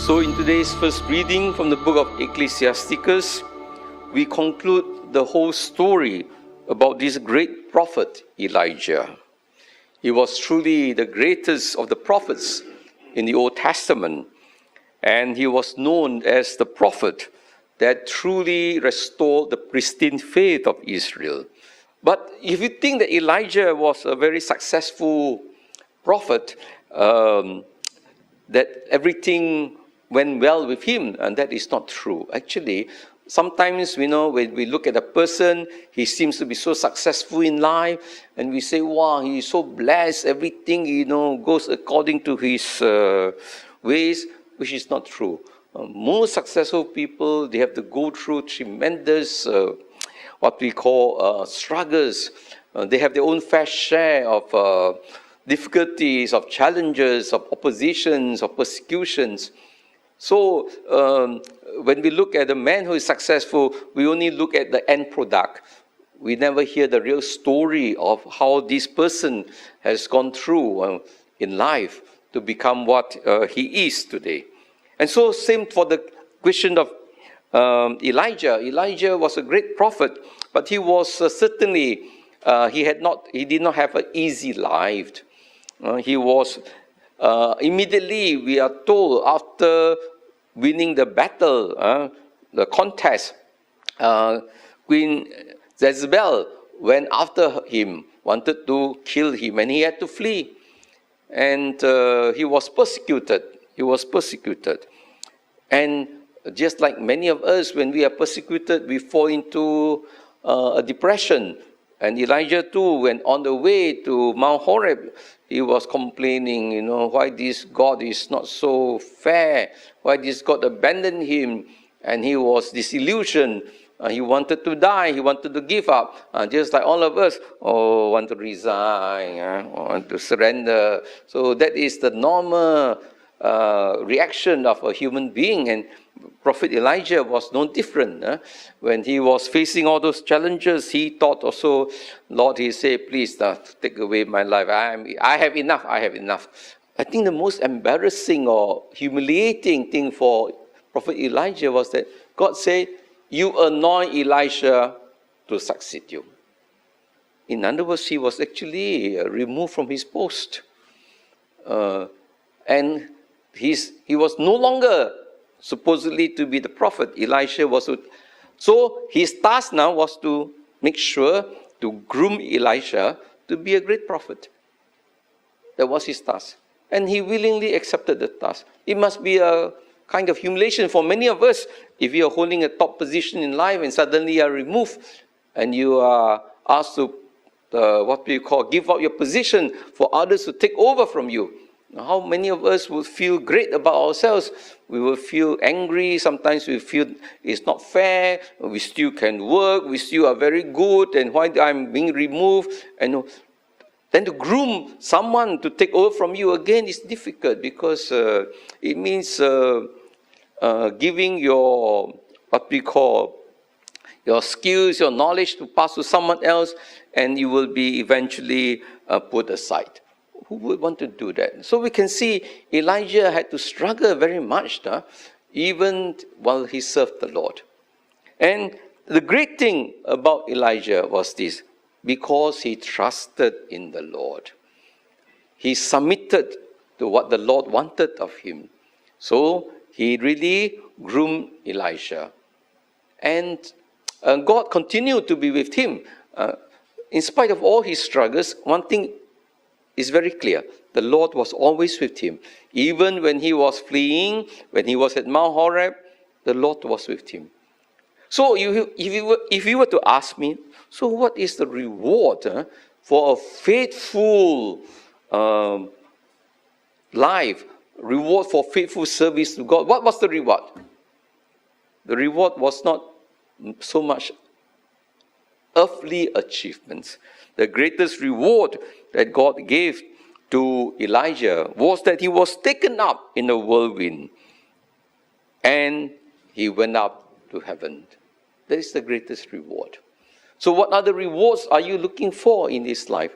So in today's first reading from the book of Ecclesiasticus, we conclude the whole story about this great prophet Elijah. He was truly the greatest of the prophets in the Old Testament, and he was known as the prophet that truly restored the pristine faith of Israel. But if you think that Elijah was a very successful prophet, that everything went well with him, and that is not true. Actually, sometimes, when we look at a person, he seems to be so successful in life, and we say, wow, he's so blessed, everything, goes according to his ways, which is not true. Most successful people, they have to go through tremendous, what we call struggles. They have their own fair share of difficulties, of challenges, of oppositions, of persecutions. So when we look at a man who is successful, we only look at the end product. We never hear the real story of how this person has gone through in life to become what he is today. And so same for the question of Elijah. Elijah was a great prophet, but he was certainly, he did not have an easy life. He was, immediately we are told, after winning the battle, the contest, Queen Jezebel went after him, wanted to kill him, and he had to flee. And he was persecuted. And just like many of us, when we are persecuted, we fall into a depression. And Elijah too, when on the way to Mount Horeb, he was complaining, why this God is not so fair, why this God abandoned him, and he was disillusioned. He wanted to die, he wanted to give up, just like all of us, want to resign, want to surrender. So that is the normal reaction of a human being, and Prophet Elijah was no different. When he was facing all those challenges, he thought also, Lord, he said, please take away my life. I have enough. I think the most embarrassing or humiliating thing for Prophet Elijah was that God said, you anoint Elisha to succeed you. In other words, he was actually removed from his post. And he was no longer supposedly to be the prophet. Elisha was. So his task now was to make sure to groom Elisha to be a great prophet. That was his task. And he willingly accepted the task. It must be a kind of humiliation for many of us if you are holding a top position in life and suddenly you are removed and you are asked to, give up your position for others to take over from you. How many of us will feel great about ourselves? We will feel angry. Sometimes we feel it's not fair. We still can work. We still are very good. And why I'm being removed? And then to groom someone to take over from you again is difficult because it means giving your, your skills, your knowledge to pass to someone else, and you will be eventually put aside. Who would want to do that? So we can see Elijah had to struggle very much, even while he served the Lord. And the great thing about Elijah was this, because he trusted in the Lord. He submitted to what the Lord wanted of him. So he really groomed Elisha. And God continued to be with him. In spite of all his struggles, one thing is very clear. The Lord was always with him. Even when he was fleeing, when he was at Mount Horeb, the Lord was with him. So if you were to ask me, so what is the reward for a faithful life, reward for faithful service to God? What was the reward? The reward was not so much earthly achievements. The greatest reward that God gave to Elijah was that he was taken up in a whirlwind and he went up to heaven. That is the greatest reward. So what other rewards are you looking for in this life?